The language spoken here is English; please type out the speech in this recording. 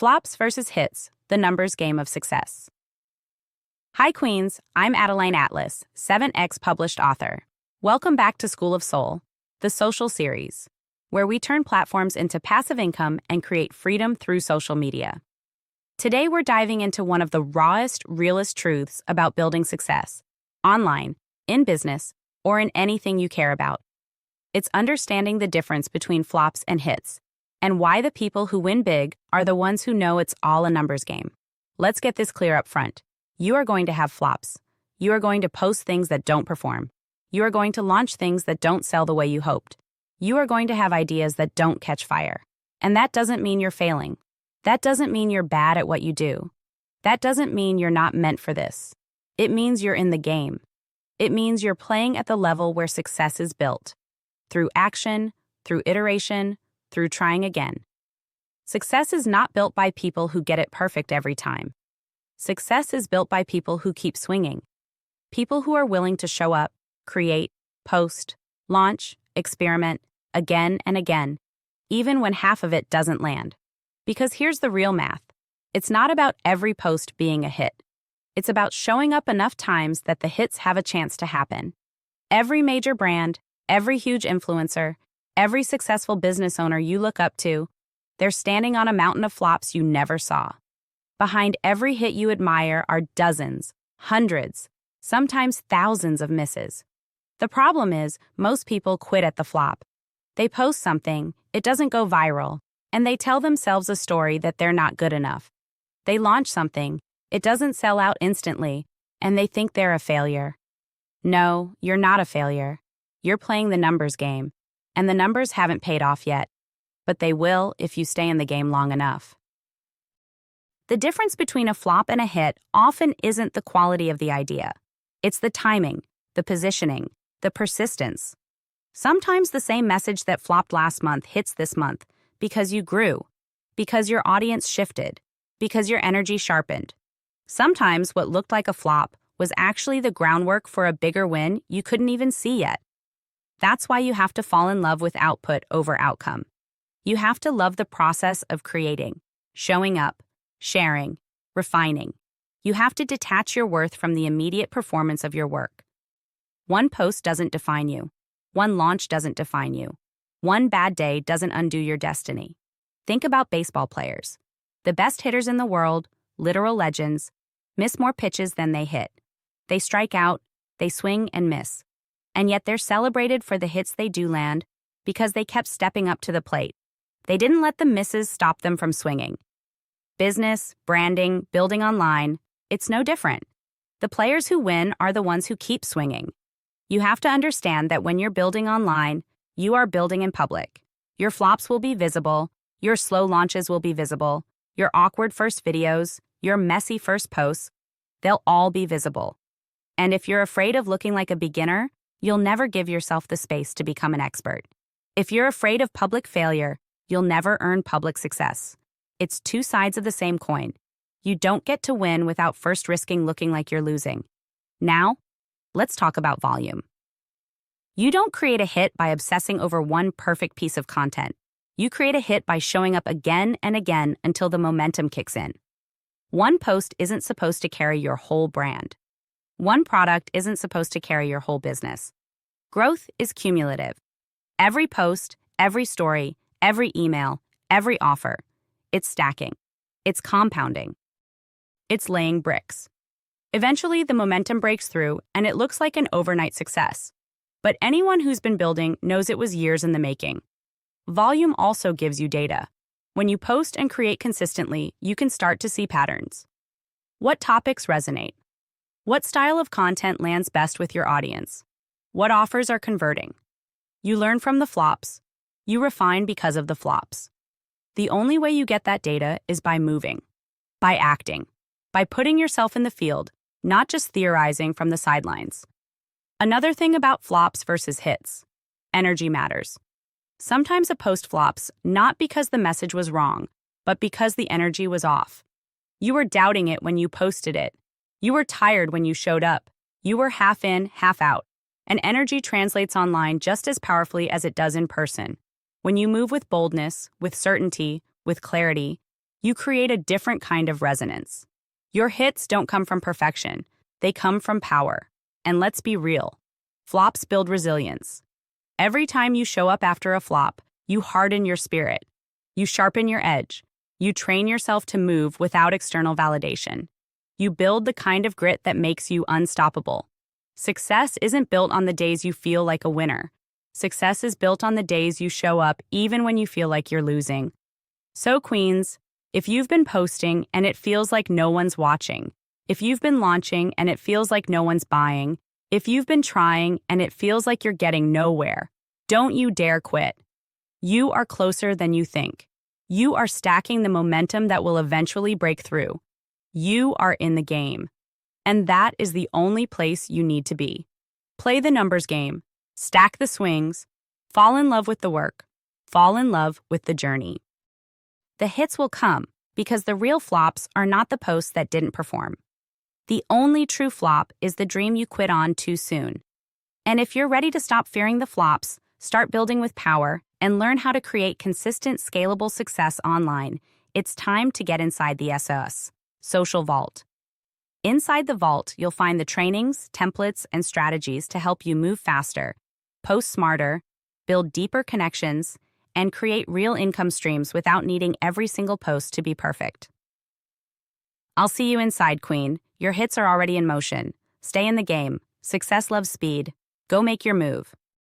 Flops versus hits, the numbers game of success. Hi Queens, I'm Adeline Atlas, 7X published author. Welcome back to School of Soul, the social series, where we turn platforms into passive income and create freedom through social media. Today we're diving into one of the rawest, realest truths about building success, online, in business, or in anything you care about. It's understanding the difference between flops and hits, and why the people who win big are the ones who know it's all a numbers game. Let's get this clear up front. You are going to have flops. You are going to post things that don't perform. You are going to launch things that don't sell the way you hoped. You are going to have ideas that don't catch fire. And that doesn't mean you're failing. That doesn't mean you're bad at what you do. That doesn't mean you're not meant for this. It means you're in the game. It means you're playing at the level where success is built. Through action, through iteration, through trying again. Success is not built by people who get it perfect every time. Success is built by people who keep swinging. People who are willing to show up, create, post, launch, experiment, again and again, even when half of it doesn't land. Because here's the real math. It's not about every post being a hit. It's about showing up enough times that the hits have a chance to happen. Every major brand, every huge influencer, every successful business owner you look up to, they're standing on a mountain of flops you never saw. Behind every hit you admire are dozens, hundreds, sometimes thousands of misses. The problem is, most people quit at the flop. They post something, it doesn't go viral, and they tell themselves a story that they're not good enough. They launch something, it doesn't sell out instantly, and they think they're a failure. No, you're not a failure. You're playing the numbers game, and the numbers haven't paid off yet, but they will if you stay in the game long enough. The difference between a flop and a hit often isn't the quality of the idea. It's the timing, the positioning, the persistence. Sometimes the same message that flopped last month hits this month because you grew, because your audience shifted, because your energy sharpened. Sometimes what looked like a flop was actually the groundwork for a bigger win you couldn't even see yet. That's why you have to fall in love with output over outcome. You have to love the process of creating, showing up, sharing, refining. You have to detach your worth from the immediate performance of your work. One post doesn't define you. One launch doesn't define you. One bad day doesn't undo your destiny. Think about baseball players. The best hitters in the world, literal legends, miss more pitches than they hit. They strike out, they swing and miss. And yet they're celebrated for the hits they do land because they kept stepping up to the plate. They didn't let the misses stop them from swinging. Business, branding, building online, it's no different. The players who win are the ones who keep swinging. You have to understand that when you're building online, you are building in public. Your flops will be visible, your slow launches will be visible, your awkward first videos, your messy first posts, they'll all be visible. And if you're afraid of looking like a beginner, you'll never give yourself the space to become an expert. If you're afraid of public failure, you'll never earn public success. It's two sides of the same coin. You don't get to win without first risking looking like you're losing. Now, let's talk about volume. You don't create a hit by obsessing over one perfect piece of content. You create a hit by showing up again and again until the momentum kicks in. One post isn't supposed to carry your whole brand. One product isn't supposed to carry your whole business. Growth is cumulative. Every post, every story, every email, every offer, it's stacking. It's compounding. It's laying bricks. Eventually, the momentum breaks through, and it looks like an overnight success. But anyone who's been building knows it was years in the making. Volume also gives you data. When you post and create consistently, you can start to see patterns. What topics resonate? What style of content lands best with your audience? What offers are converting? You learn from the flops. You refine because of the flops. The only way you get that data is by moving, by acting, by putting yourself in the field, not just theorizing from the sidelines. Another thing about flops versus hits. Energy matters. Sometimes a post flops not because the message was wrong, but because the energy was off. You were doubting it when you posted it. You were tired when you showed up. You were half in, half out. And energy translates online just as powerfully as it does in person. When you move with boldness, with certainty, with clarity, You create a different kind of resonance. Your hits don't come from perfection, they come from power. And let's be real, flops build resilience. Every time you show up after a flop, you harden your spirit. You sharpen your edge. You train yourself to move without external validation. You build the kind of grit that makes you unstoppable. Success isn't built on the days you feel like a winner. Success is built on the days you show up even when you feel like you're losing. So, Queens, if you've been posting and it feels like no one's watching, if you've been launching and it feels like no one's buying, if you've been trying and it feels like you're getting nowhere, don't you dare quit. You are closer than you think. You are stacking the momentum that will eventually break through. You are in the game. And that is the only place you need to be. Play the numbers game. Stack the swings. Fall in love with the work. Fall in love with the journey. The hits will come because the real flops are not the posts that didn't perform. The only true flop is the dream you quit on too soon. And if you're ready to stop fearing the flops, start building with power, and learn how to create consistent, scalable success online, it's time to get inside the SOS, Social Vault. Inside the vault, you'll find the trainings, templates, and strategies to help you move faster, post smarter, build deeper connections, and create real income streams without needing every single post to be perfect. I'll see you inside, Queen. Your hits are already in motion. Stay in the game. Success loves speed. Go make your move.